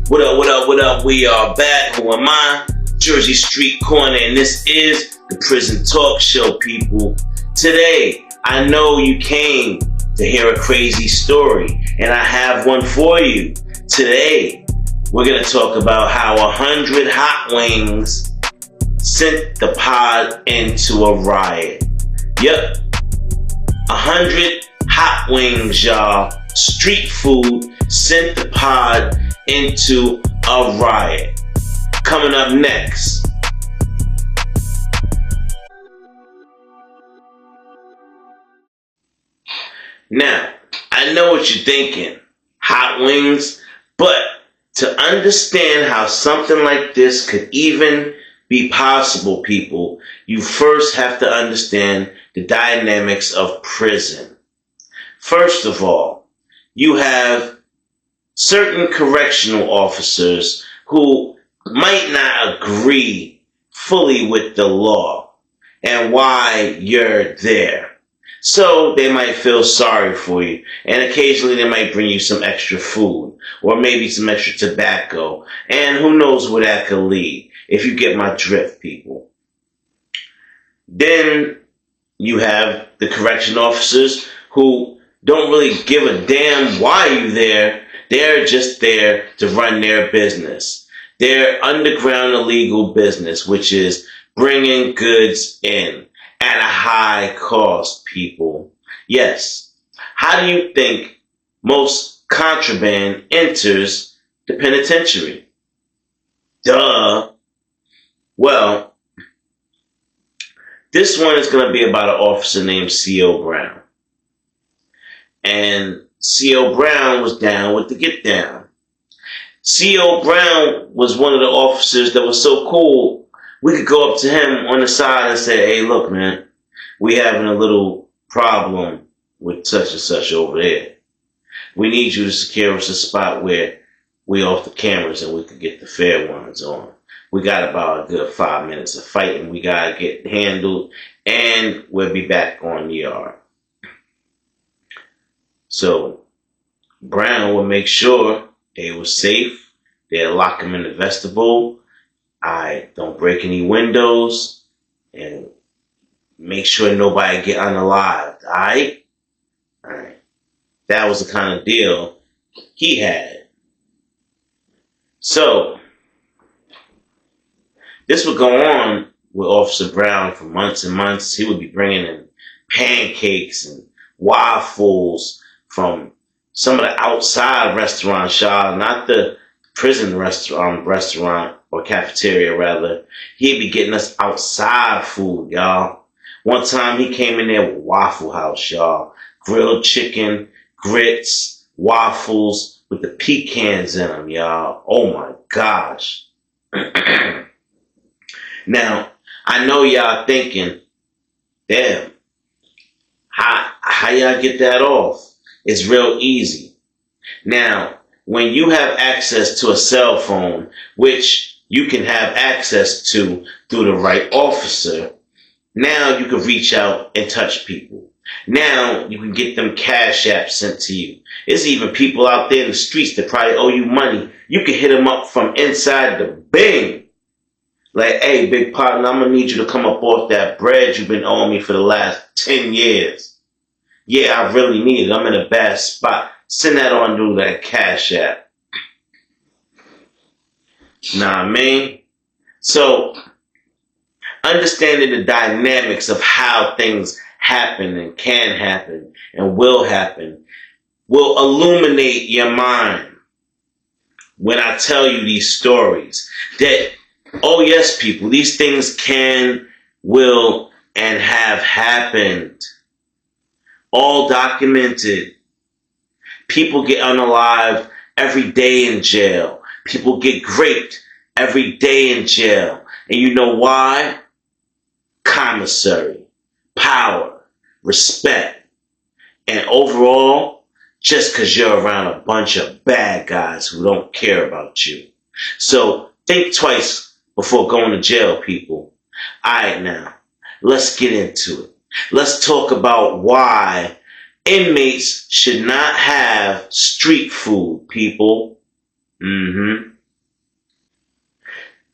What up, what up, what up? We are back. Who am I? Jersey Street Corner, and this is the Prison Talk Show, people. Today, I know you came to hear a crazy story, and I have one for you. Today, we're going to talk about how 100 hot wings sent the pod into a riot. Yep, 100 hot wings, y'all. Street food sent the pod into a riot. Coming up next. Now, I know what you're thinking. Hot wings? But to understand how something like this could even be possible, people, you first have to understand the dynamics of prison. First of all, you have certain correctional officers who might not agree fully with the law and why you're there. So they might feel sorry for you, and occasionally they might bring you some extra food or maybe some extra tobacco, and who knows where that could lead, if you get my drift, people. Then you have the correction officers who don't really give a damn why you're there. They're just there to run their business. Their underground illegal business, which is bringing goods in at a high cost, people. Yes. How do you think most contraband enters the penitentiary? Duh. Well, this one is going to be about an officer named C.O. Brown. And C.O. Brown was down with the get down. C.O. Brown was one of the officers that was so cool, we could go up to him on the side and say, hey, look, man, we having a little problem with such and such over there. We need you to secure us a spot where we off the cameras and we could get the fair ones on. We got about a good 5 minutes of fighting. We got to get handled, and we'll be back on the yard. So Brown would make sure they were safe. They'd lock them in the vestibule. I don't break any windows, and make sure nobody get unalived. All right. That was the kind of deal he had. So this would go on with Officer Brown for months and months. He would be bringing in pancakes and waffles from some of the outside restaurants, y'all, not the prison restaurant or cafeteria, rather. He'd be getting us outside food, y'all. One time he came in there with Waffle House, y'all. Grilled chicken, grits, waffles with the pecans in them, y'all. Oh my gosh. Now, I know y'all thinking, damn, how y'all get that off? It's real easy. Now, when you have access to a cell phone, which you can have access to through the right officer, now you can reach out and touch people. Now you can get them cash apps sent to you. There's even people out there in the streets that probably owe you money. You can hit them up from inside the Bing. Like, hey, big partner, I'm going to need you to come up off that bread you've been owing me for the last 10 years. Yeah, I really need it. I'm in a bad spot. Send that on through that cash app. Nah, man. So, understanding the dynamics of how things happen and can happen and will happen will illuminate your mind when I tell you these stories. That, oh yes, people, these things can, will, and have happened. All documented. People get unalived every day in jail. People get raped every day in jail. And you know why? Commissary, power, respect, and overall, just because you're around a bunch of bad guys who don't care about you. So think twice before going to jail, people. All right, now, let's get into it. Let's talk about why inmates should not have street food, people.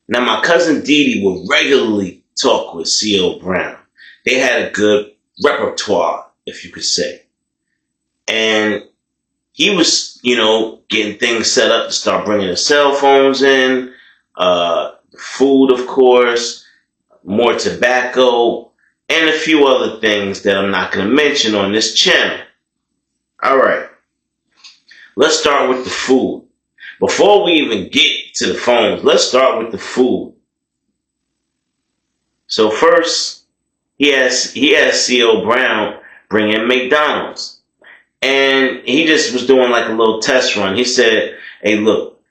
Now, my cousin Dee Dee would regularly talk with C.O. Brown. They had a good repertoire, if you could say. And he was, getting things set up to start bringing the cell phones in, food, of course, more tobacco, and a few other things that I'm not going to mention on this channel. All right, let's start with the food. Before we even get to the phones, let's start with the food. So first, he has C.O. Brown bring in McDonald's. And he just was doing like a little test run. He said, hey, look,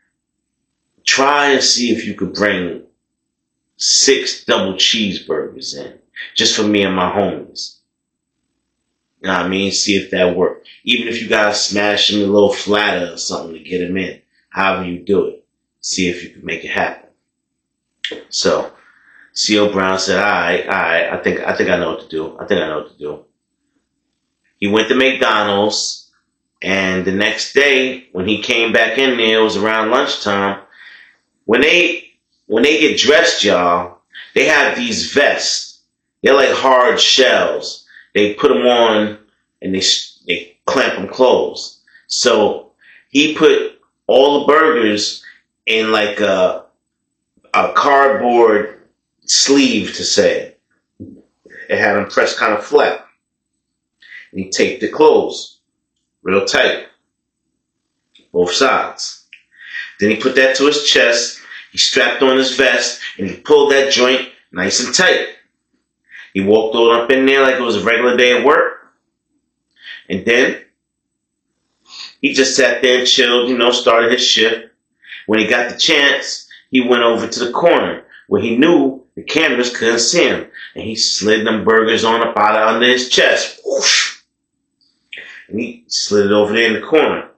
try and see if you could bring 6 double cheeseburgers in, just for me and my homies. You know what I mean? See if that worked. Even if you gotta smash them a little flatter or something to get them in. However you do it. See if you can make it happen. So, C.O. Brown said, all right, I think I know what to do. He went to McDonald's, and the next day, when he came back in there, it was around lunchtime. When they get dressed, y'all, they have these vests. They're like hard shells. They put them on, and they clamp them closed. So he put all the burgers in like a cardboard sleeve, to say. It had them pressed kind of flat. And he taped it closed, real tight, both sides. Then he put that to his chest. He strapped on his vest, and he pulled that joint nice and tight. He walked on up in there like it was a regular day at work. And then he just sat there and chilled, started his shift. When he got the chance, he went over to the corner where he knew the cameras couldn't see him. And he slid them burgers on up out of under his chest. Whoosh! And he slid it over there in the corner.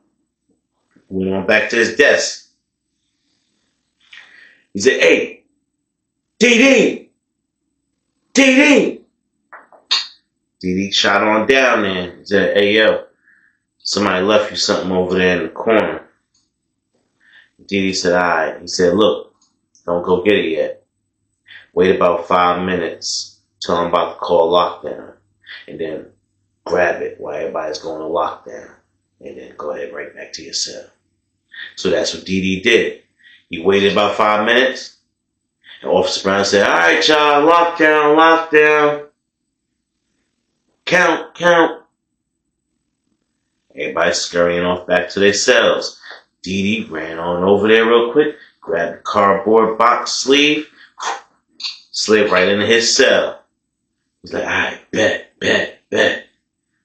Went on back to his desk. He said, hey, DD! DD shot on down there. He said, hey, yo, somebody left you something over there in the corner. DD said, all right. He said, look, don't go get it yet. Wait about 5 minutes till I'm about to call lockdown. And then grab it while everybody's going to lockdown. And then go ahead right back to your cell. So that's what DD did. He waited about 5 minutes. And Officer Brown said, all right, y'all, lockdown. Count. Everybody's scurrying off back to their cells. DD ran on over there real quick, grabbed the cardboard box sleeve, slid right into his cell. He's like, all right, bet.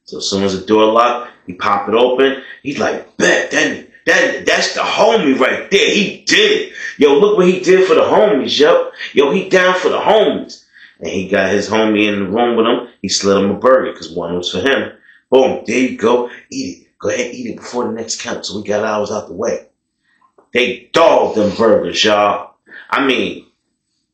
So as soon as the door locked, he popped it open. He's like, bet, that's the homie right there. He did it. Yo, look what he did for the homies, yo. He down for the homies. And he got his homie in the room with him. He slid him a burger because one was for him. Boom, there you go. Eat it. Go ahead and eat it before the next count so we got ours out the way. They dogged them burgers, y'all. I mean,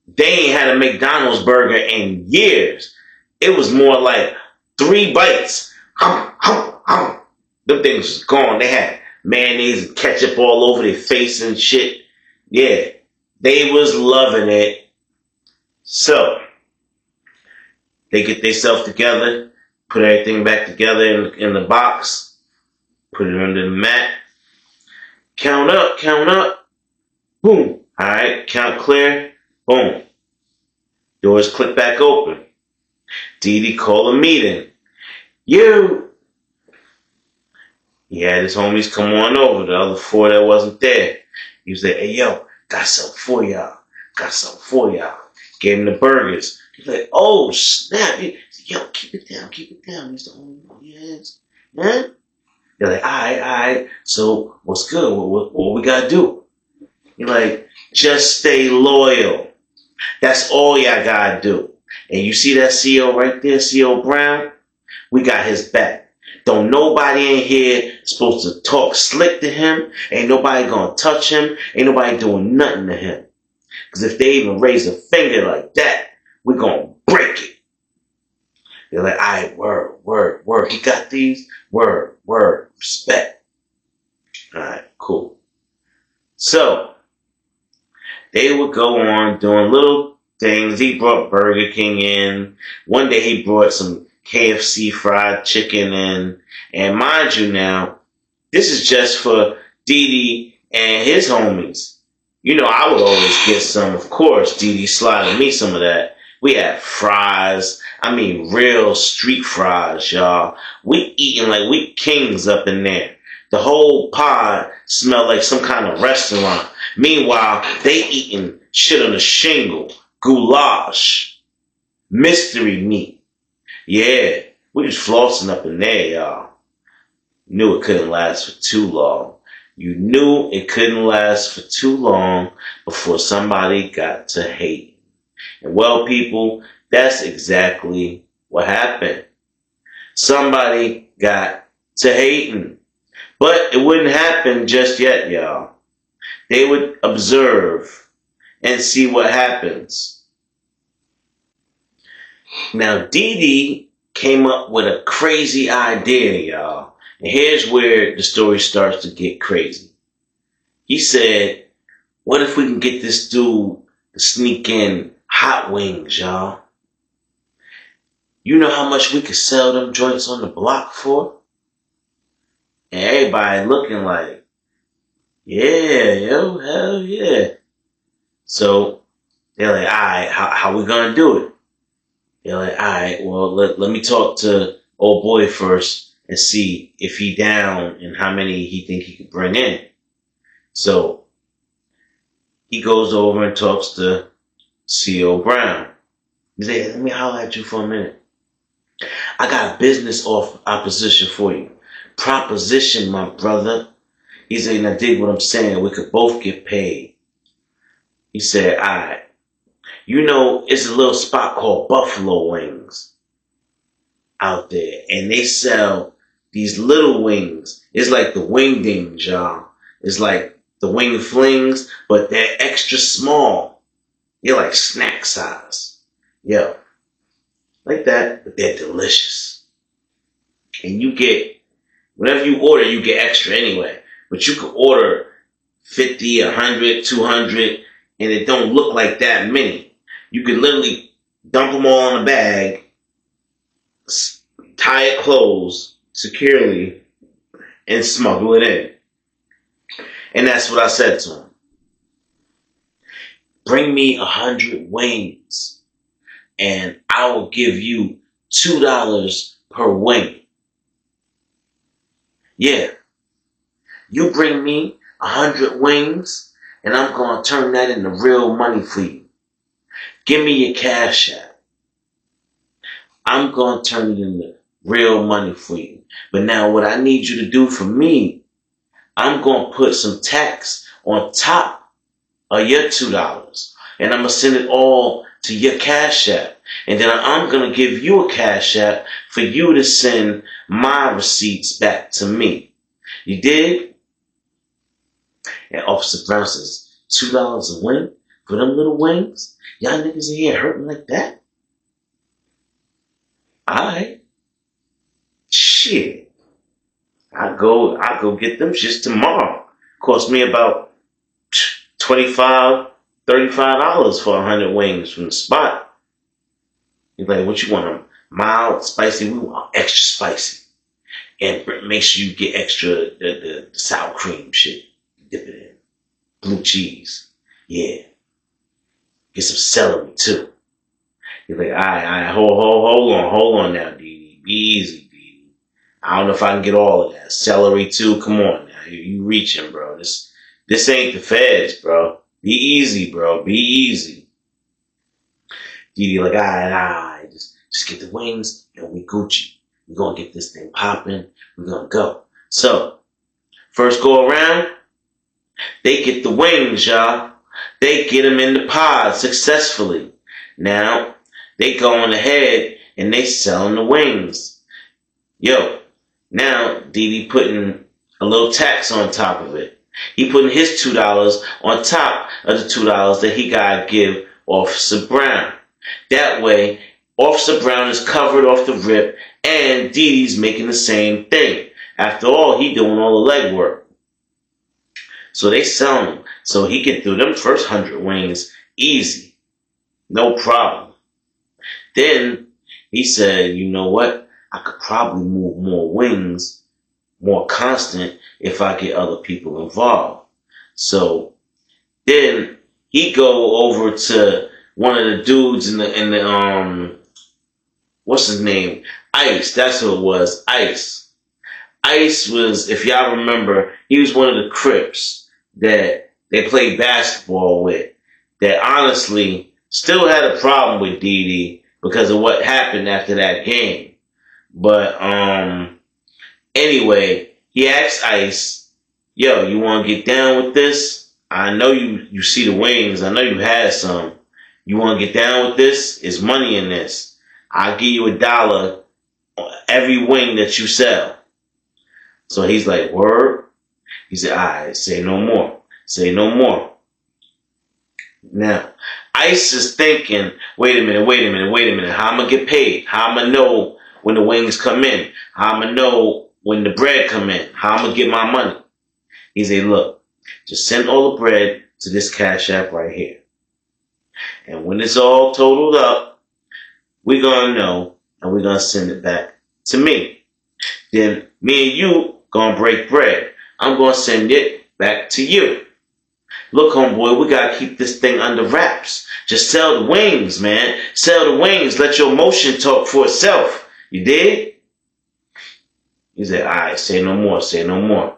they ain't had a McDonald's burger in years. It was more like 3 bites. Them things was gone. They had mayonnaise and ketchup all over their face and shit. Yeah, they was loving it. So, they get themselves together, put everything back together in the box, put it under the mat. Count up. Boom. All right, count clear. Boom. Doors click back open. DD call a meeting. You. He had his homies come on over, the other 4 that wasn't there. He was like, hey, yo, got something for y'all. Gave him the burgers. He's like, oh, snap. Yo, keep it down. He's the only one he has. Huh? They're like, all right. So, what's good? What we got to do? You're like, just stay loyal. That's all y'all got to do. And you see that CO right there, CO Brown? We got his back. Don't nobody in here supposed to talk slick to him. Ain't nobody gonna touch him. Ain't nobody doing nothing to him. Because if they even raise a finger like that, we're gonna break it. They're like, all right, word. He got these? Word, respect. All right, cool. So, They would go on doing little things. He brought Burger King in. One day he brought some KFC fried chicken in. And mind you now, this is just for Didi and his homies. You know, I would always get some, of course. Didi slided me some of that. We had fries. I mean, real street fries, y'all. We eating like we kings up in there. The whole pod smelled like some kind of restaurant. Meanwhile, they eating shit on the shingle, goulash, mystery meat. Yeah, we was flossing up in there, y'all. Knew it couldn't last for too long. You knew it couldn't last for too long before somebody got to hate. And well, people, that's exactly what happened. Somebody got to hating. But it wouldn't happen just yet, y'all. They would observe and see what happens. Now, Didi came up with a crazy idea, y'all. And here's where the story starts to get crazy. He said, what if we can get this dude to sneak in hot wings, y'all? You know how much we could sell them joints on the block for? And everybody looking like, yeah, yo, hell yeah. So they're like, all right, how we gonna do it? They're like, all right, well, let me talk to old boy first and see if he down and how many he think he could bring in. So he goes over and talks to C.O. Brown. He's like, let me holler at you for a minute. I got a business opposition for you. Proposition, my brother. He said, now dig what I'm saying. We could both get paid. He said, all right. You know, it's a little spot called Buffalo Wings out there. And they sell these little wings. It's like the wingdings, y'all. It's like the wing flings, but they're extra small. They're like snack size. Yo. Like that, but they're delicious. And you get, whatever you order, you get extra anyway. But you could order 50, 100, 200, and it don't look like that many. You could literally dump them all in a bag, tie it closed securely, and smuggle it in. And that's what I said to him. Bring me 100 wings, and I will give you $2 per wing. Yeah. You bring me 100 wings, and I'm going to turn that into real money for you. Give me your Cash App. I'm going to turn it into real money for you. But now what I need you to do for me, I'm going to put some tax on top of your $2. And I'm going to send it all to your Cash App. And then I'm going to give you a Cash App for you to send my receipts back to me. You dig? And Officer Brown says, $2 a wing for them little wings? Y'all niggas in here hurting like that? Alright. Shit. I'll go get them shits tomorrow. Cost me about $25, $35 for 100 wings from the spot. You're like, what you want, them mild, spicy? We want extra spicy. And make sure you get extra the sour cream shit. Dip it in. Blue cheese. Yeah. Get some celery too. You're like, all right, hold on now, Didi. Be easy, Didi. I don't know if I can get all of that. Celery too. Come on now. You reaching, bro. This ain't the feds, bro. Be easy, bro. Be easy. Didi like, all right. Just get the wings and we Gucci. We're going to get this thing popping. We're going to go. So, first go around, they get the wings, y'all. They get them in the pod successfully. Now, they going ahead and they selling the wings. Yo, now Didi putting a little tax on top of it. He putting his $2 on top of the $2 that he got to give Officer Brown. That way, Officer Brown is covered off the rip and Didi's making the same thing. After all, he doing all the legwork. So they sell them. So he get through them first 100 wings easy. No problem. Then he said, you know what? I could probably move more wings, more constant, if I get other people involved. So then he go over to one of the dudes in the what's his name? Ice. That's who it was. Ice. Ice was, if y'all remember, he was one of the Crips that they played basketball with. That honestly still had a problem with Didi because of what happened after that game. But anyway, he asked Ice, "Yo, you want to get down with this? I know you see the wings. I know you had some. You want to get down with this? There's money in this. I'll give you $1 every wing that you sell." So he's like, "Word?" He said, "All right, say no more. Say no more." Now, Ice is thinking, wait a minute. How am I get paid? How am I know when the wings come in? How am I know when the bread come in? How am I get my money? He said, look, just send all the bread to this Cash App right here. And when it's all totaled up, we're going to know and we're going to send it back to me. Then me and you going to break bread. I'm going to send it back to you. Look, homeboy, we got to keep this thing under wraps. Just sell the wings, man. Sell the wings. Let your emotion talk for itself. You did? He said, all right, say no more, say no more.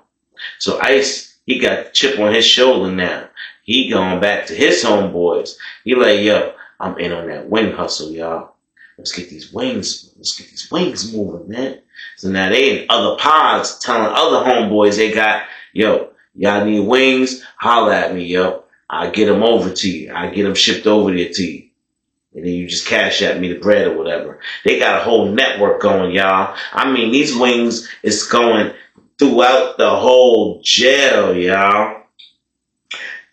So Ice, he got the chip on his shoulder now. He going back to his homeboys. He like, yo, I'm in on that wing hustle, y'all. Let's get these wings moving, man. So now they in other pods telling other homeboys they got, yo, y'all need wings? Holla at me, yo. I'll get them over to you. I'll get them shipped over there to you. And then you just Cash at me the bread or whatever. They got a whole network going, y'all. I mean, these wings is going throughout the whole jail, y'all.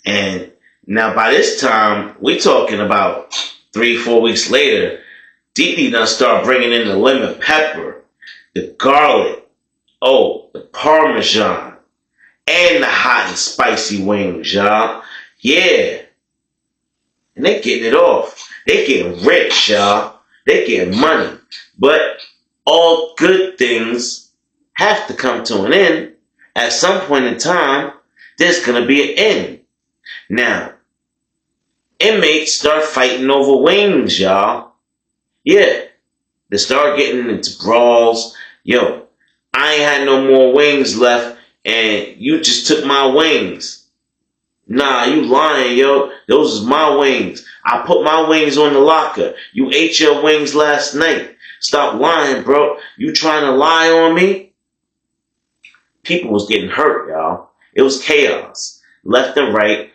And now by this time, we talking about 3-4 weeks later, Didi done start bringing in the lemon pepper, the garlic, the Parmesan, and the hot and spicy wings, y'all. Yeah. And they getting it off. They getting rich, y'all. They getting money. But all good things have to come to an end. At some point in time, there's going to be an end. Now, inmates start fighting over wings, y'all. Yeah. They start getting into brawls. Yo, I ain't had no more wings left, and you just took my wings. Nah, you lying, yo. Those is my wings. I put my wings on the locker. You ate your wings last night. Stop lying, bro. You trying to lie on me? People was getting hurt, y'all. It was chaos. Left and right,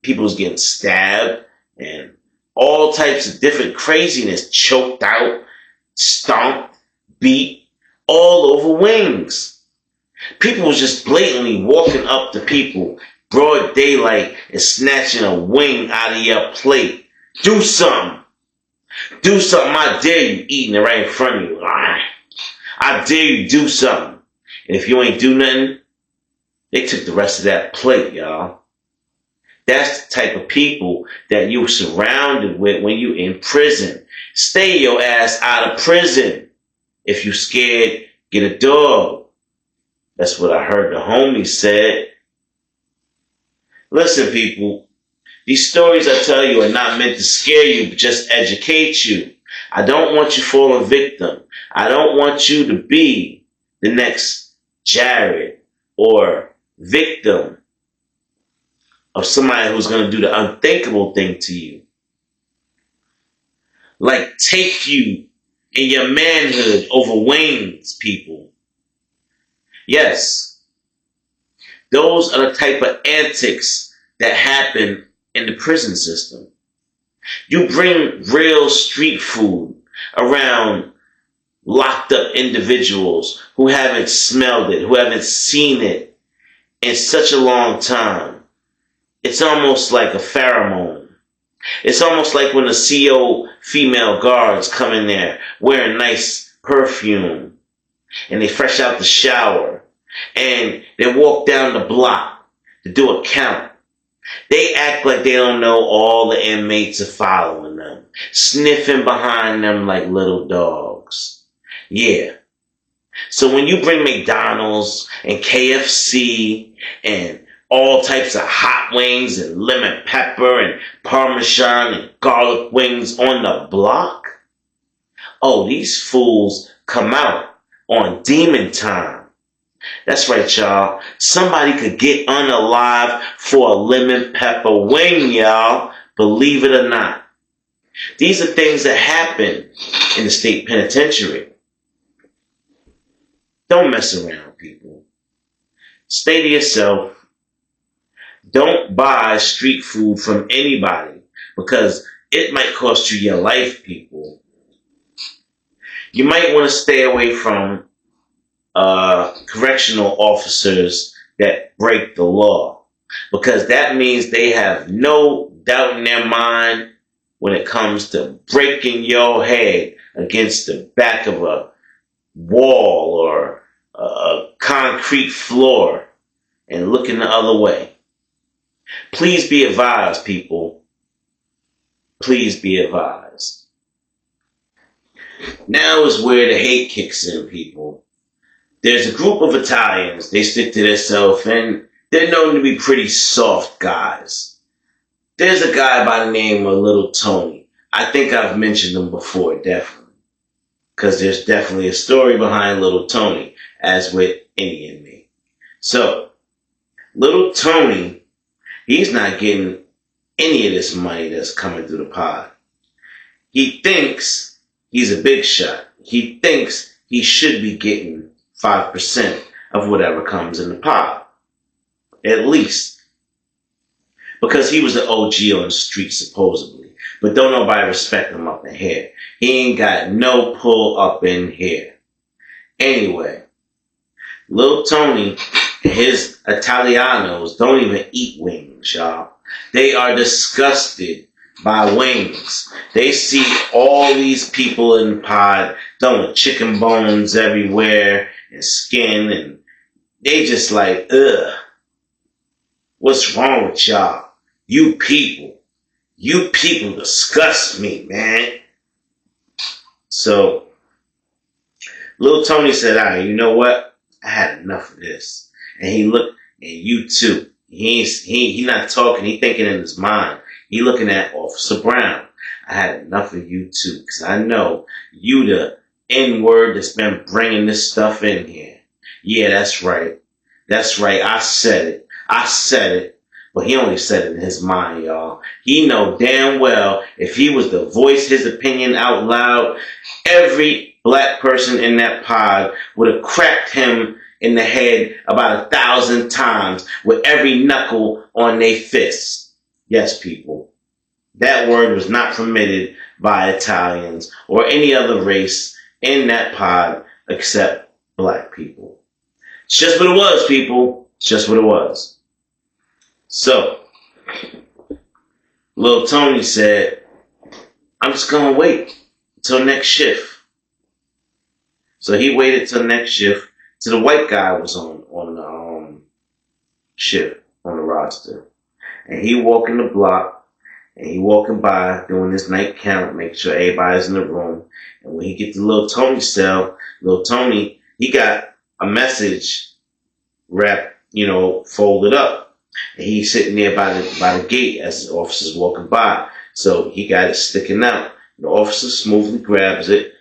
people was getting stabbed and all types of different craziness. Choked out, stomped, beat, all over wings. People was just blatantly walking up to people broad daylight and snatching a wing out of your plate. Do something. Do something. I dare you, eating it right in front of you. I dare you, do something. And if you ain't do nothing, they took the rest of that plate, y'all. That's the type of people that you surrounded with when you in prison. Stay your ass out of prison. If you scared, get a dog. That's what I heard the homies said. Listen, people, these stories I tell you are not meant to scare you, but just educate you. I don't want you falling victim. I don't want you to be the next Jared or victim of somebody who's going to do the unthinkable thing to you. Like take you in your manhood over wings, people. Yes. Those are the type of antics that happen in the prison system. You bring real street food around locked up individuals who haven't smelled it, who haven't seen it in such a long time. It's almost like a pheromone. It's almost like when the CO female guards come in there wearing nice perfume and they fresh out the shower. And they walk down the block. to do a count. They act like they don't know all the inmates are following them, sniffing behind them like little dogs. Yeah. So when you bring McDonald's and KFC and all types of hot wings and lemon pepper and Parmesan and garlic wings on the block, oh, these fools come out on demon time. That's right, y'all. Somebody could get unalive for a lemon pepper wing, y'all. Believe it or not. These are things that happen in the state penitentiary. Don't mess around, people. Stay to yourself. Don't buy street food from anybody because it might cost you your life, people. You might want to stay away from correctional officers that break the law because that means they have no doubt in their mind when it comes to breaking your head against the back of a wall or a concrete floor and looking the other way. Please be advised, people. Please be advised. Now is where the hate kicks in, people. There's a group of Italians. They stick to themselves, and they're known to be pretty soft guys. There's a guy by the name of Little Tony. I think I've mentioned him before, definitely. Because there's definitely a story behind Little Tony, as with any inmate. So, Little Tony, he's not getting any of this money that's coming through the pod. He thinks he's a big shot. He thinks he should be getting 5% of whatever comes in the pod. At least. Because he was an OG on the street, supposedly. But don't nobody respect him up in here. He ain't got no pull up in here. Anyway, Lil Tony and his Italianos don't even eat wings, y'all. They are disgusted by wings. They see all these people in the pod throwing chicken bones everywhere and skin, and they just like, ugh. What's wrong with y'all? You people disgust me, man. So, Lil Tony said, all right, you know what? I had enough of this. And he looked, and you too. He not talking, he thinking in his mind. He looking at Officer Brown. I had enough of you too, because I know you the N-word that's been bringing this stuff in here. Yeah, that's right. That's right. I said it. But he only said it in his mind, y'all. He know damn well if he was to voice his opinion out loud, every black person in that pod would have cracked him in the head about 1,000 times with every knuckle on their fists. Yes, people. That word was not permitted by Italians or any other race in that pod except black people. It's just what it was, people. It's just what it was. So, Lil Tony said, I'm just going to wait until next shift. So he waited till next shift till the white guy was on the shift on the roster. And he walking the block and he walking by doing this night count, making sure everybody's in the room. And when he get to Lil Tony's cell, Lil Tony, he got a message wrapped, folded up. And he's sitting there by the gate as the officer's walking by. So he got it sticking out. The officer smoothly grabs it.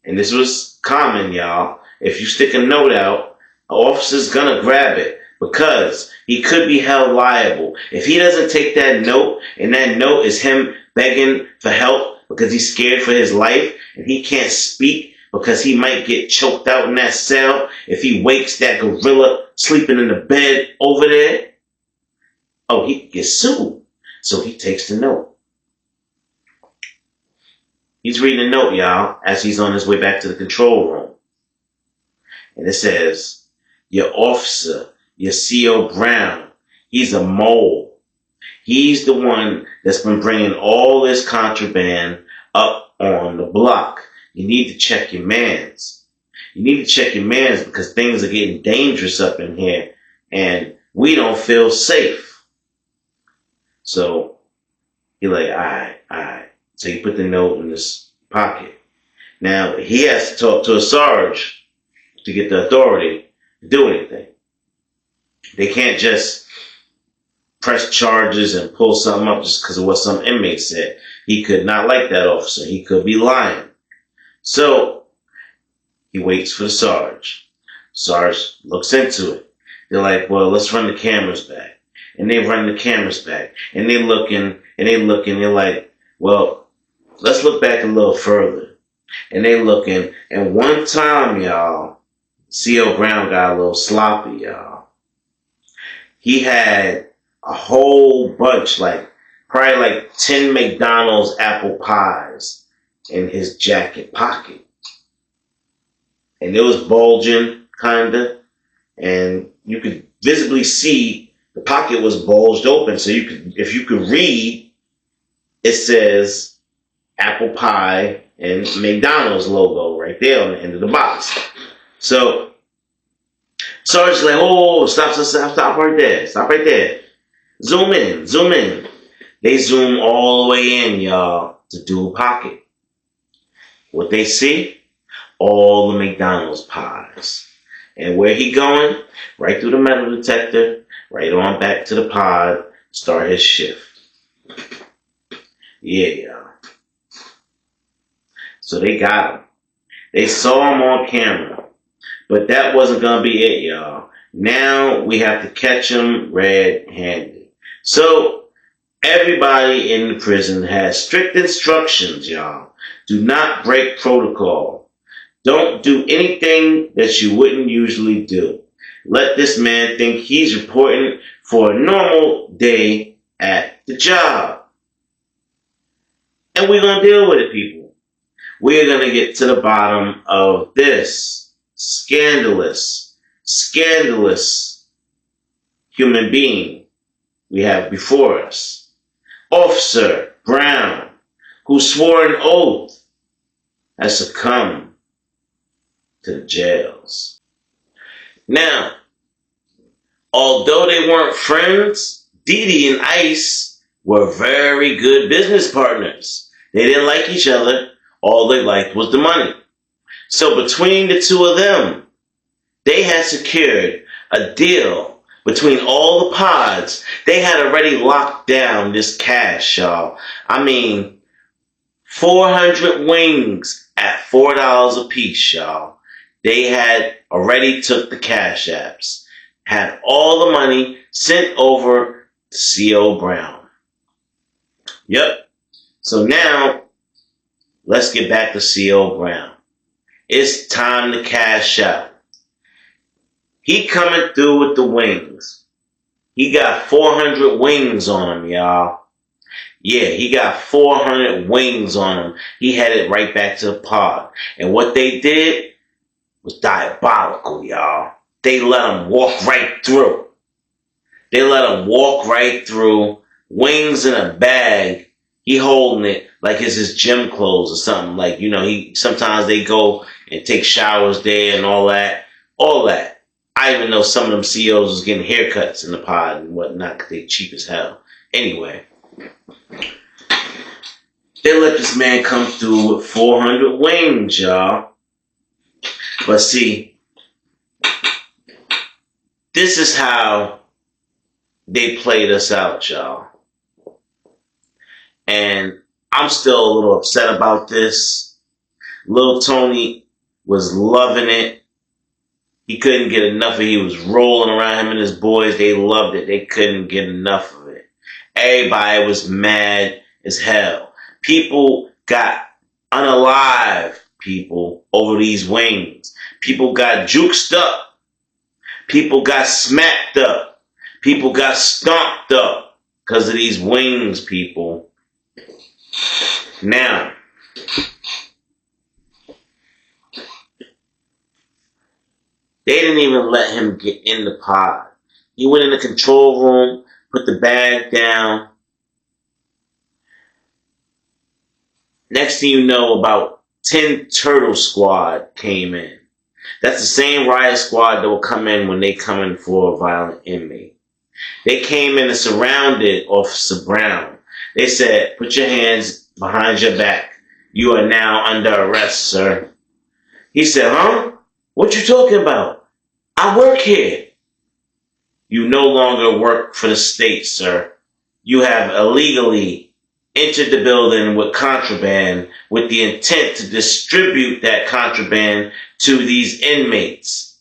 And this was common, y'all. If you stick a note out, an officer's gonna grab it because he could be held liable. If he doesn't take that note, and that note is him begging for help because he's scared for his life and he can't speak because he might get choked out in that cell if he wakes that gorilla sleeping in the bed over there. Oh, he gets sued. So he takes the note. He's reading the note, y'all, as he's on his way back to the control room. And it says, your officer, your CO Brown, he's a mole. He's the one that's been bringing all this contraband up on the block. You need to check your mans. You need to check your mans because things are getting dangerous up in here. And We don't feel safe. So he like, all right. So he put the note in his pocket. Now he has to talk to a sarge to get the authority to do anything. They can't just press charges and pull something up just because of what some inmate said. He could not like that officer. He could be lying. So he waits for the sarge. Sarge looks into it. They're like, well, let's run the cameras back. And they run the cameras back. And they're looking. They're like, well, let's look back a little further. And they looking. And one time, y'all, C.O. Brown got a little sloppy, y'all. He had a whole bunch, probably like 10 McDonald's apple pies in his jacket pocket. And it was bulging, kinda. And you could visibly see the pocket was bulged open. So if you could read, it says apple pie and McDonald's logo right there on the end of the box. So Sarge's like, oh, stop right there. Stop right there. Zoom in. They zoom all the way in, y'all, to Dual Pocket. What they see? All the McDonald's pies. And where he going? Right through the metal detector, right on back to the pod, start his shift. Yeah, y'all. So they got him. They saw him on camera. But that wasn't going to be it, y'all. Now we have to catch him red-handed. So everybody in the prison has strict instructions, y'all. Do not break protocol. Don't do anything that you wouldn't usually do. Let this man think he's reporting for a normal day at the job. And we're going to deal with it, people. We're going to get to the bottom of this scandalous human being we have before us. Officer Brown, who swore an oath, has succumbed to the jails. Now, although they weren't friends, Dee Dee and Ice were very good business partners. They didn't like each other. All they liked was the money. So between the two of them, they had secured a deal between all the pods. They had already locked down this cash, y'all. I mean, 400 wings at $4 a piece, y'all. They had already took the cash apps, had all the money sent over to C.O. Brown. Yep. So now, let's get back to C.O. Brown. It's time to cash out. He coming through with the wings. He got 400 wings on him, y'all. Yeah, he got 400 wings on him. He headed right back to the pod. And what they did was diabolical, y'all. They let him walk right through. Wings in a bag. He holding it like it's his gym clothes or something. Like, sometimes they go and take showers there and all that. I even know some of them CEOs was getting haircuts in the pod and whatnot because they cheap as hell. Anyway, they let this man come through with 400 wings, y'all. But see, this is how they played us out, y'all. And I'm still a little upset about this. Lil Tony was loving it. He couldn't get enough of it. He was rolling around, him and his boys. They loved it. They couldn't get enough of it. Everybody was mad as hell. People got unalive, people, over these wings. People got juked up. People got smacked up. People got stomped up because of these wings, people. Now, they didn't even let him get in the pod. He went in the control room, put the bag down. Next thing you know, about 10 Turtle Squad came in. That's the same riot squad that will come in when they come in for a violent inmate. They came in and surrounded Officer Brown. They said, "Put your hands behind your back. You are now under arrest, sir." He said, "Huh? What you talking about? I work here." "You no longer work for the state, sir. You have illegally entered the building with contraband with the intent to distribute that contraband to these inmates."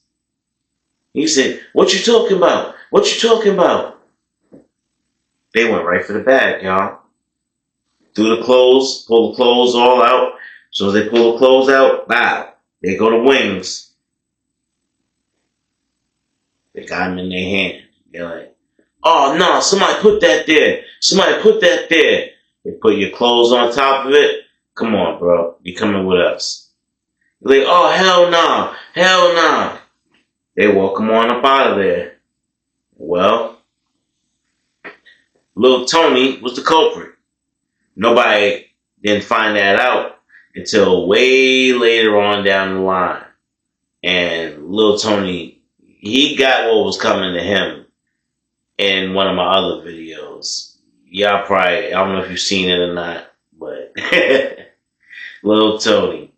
He said, "What you talking about? What you talking about?" They went right for the bag, y'all. Threw the clothes, pull the clothes all out. So as they pull the clothes out, wow, they go to wings. They got them in their hand. They're like, "Oh, no, somebody put that there. Somebody put that there." They put your clothes on top of it. "Come on, bro. You coming with us." They're like, "Oh, hell no. Hell no." They walk them on up out of there. Well, Lil Tony was the culprit. Nobody didn't find that out until way later on down the line. And Lil Tony, he got what was coming to him in one of my other videos. Y'all probably, I don't know if you've seen it or not, but Lil Tony.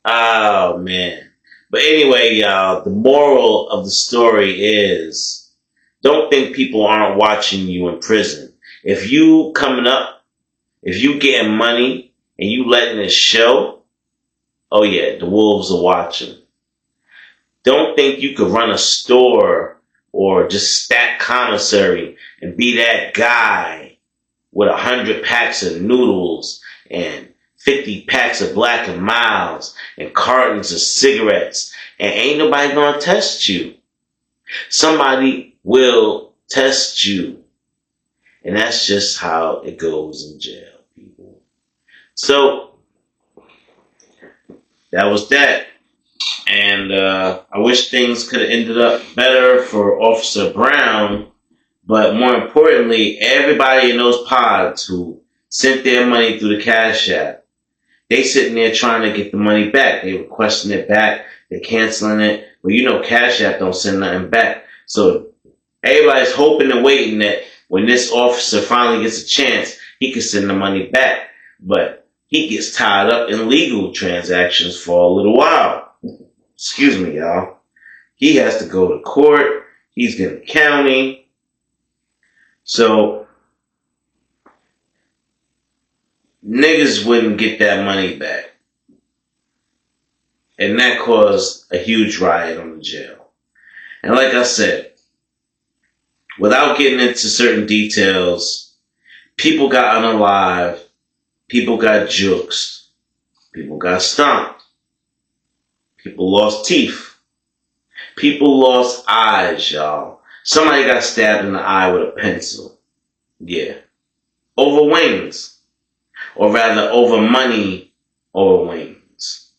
Oh, man. But anyway, y'all, the moral of the story is don't think people aren't watching you in prison. If you coming up, if you getting money and you letting it show, oh yeah, the wolves are watching. Don't think you could run a store or just stack commissary and be that guy with 100 packs of noodles and 50 packs of Black and Milds and cartons of cigarettes, and ain't nobody gonna test you. Somebody will test you. And that's just how it goes in jail, people. So, that was that. And I wish things could have ended up better for Officer Brown. But more importantly, everybody in those pods who sent their money through the Cash App, they sitting there trying to get the money back. They requesting it back. They're canceling it. But you know Cash App don't send nothing back. So everybody's hoping and waiting that when this officer finally gets a chance, he can send the money back. But he gets tied up in legal transactions for a little while. Excuse me, y'all. He has to go to court. He's getting the county. So niggas wouldn't get that money back. And that caused a huge riot on the jail. And like I said, without getting into certain details, people got unalive, people got juked, people got stomped, people lost teeth, people lost eyes, y'all. Somebody got stabbed in the eye with a pencil. Yeah. Over wings. Or rather, over money over wings.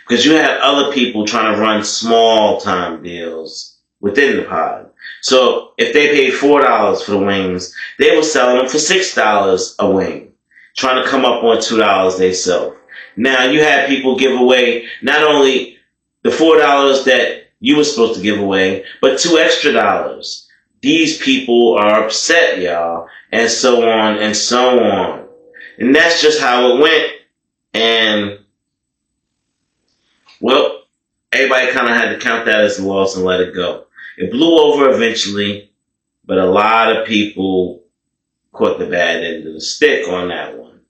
Because you had other people trying to run small-time deals within the pod. So, if they paid $4 for the wings, they were selling them for $6 a wing. Trying to come up on $2 they sell. Now, you had people give away not only the $4 that you were supposed to give away, but $2 extra. These people are upset, y'all. And so on and so on. And that's just how it went. And, well, everybody kind of had to count that as a loss and let it go. It blew over eventually, but a lot of people caught the bad end of the stick on that one.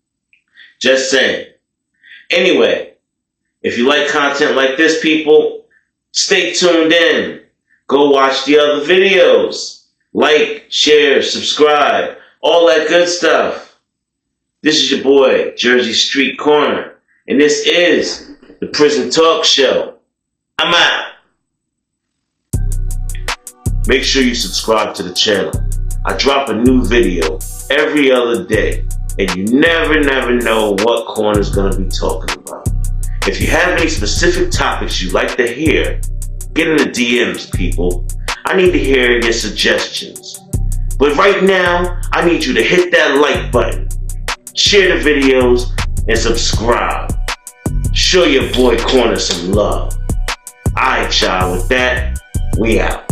Just saying. Anyway, if you like content like this, people, stay tuned in. Go watch the other videos. Like, share, subscribe, all that good stuff. This is your boy, Jersey Street Corner, and this is the Prison Talk Show. I'm out. Make sure you subscribe to the channel. I drop a new video every other day, and you never know what corner's gonna be talking about. If you have any specific topics you'd like to hear, get in the DMs, people. I need to hear your suggestions. But right now, I need you to hit that like button, share the videos, and subscribe. Show your boy Corner some love. Alright, y'all, with that, we out.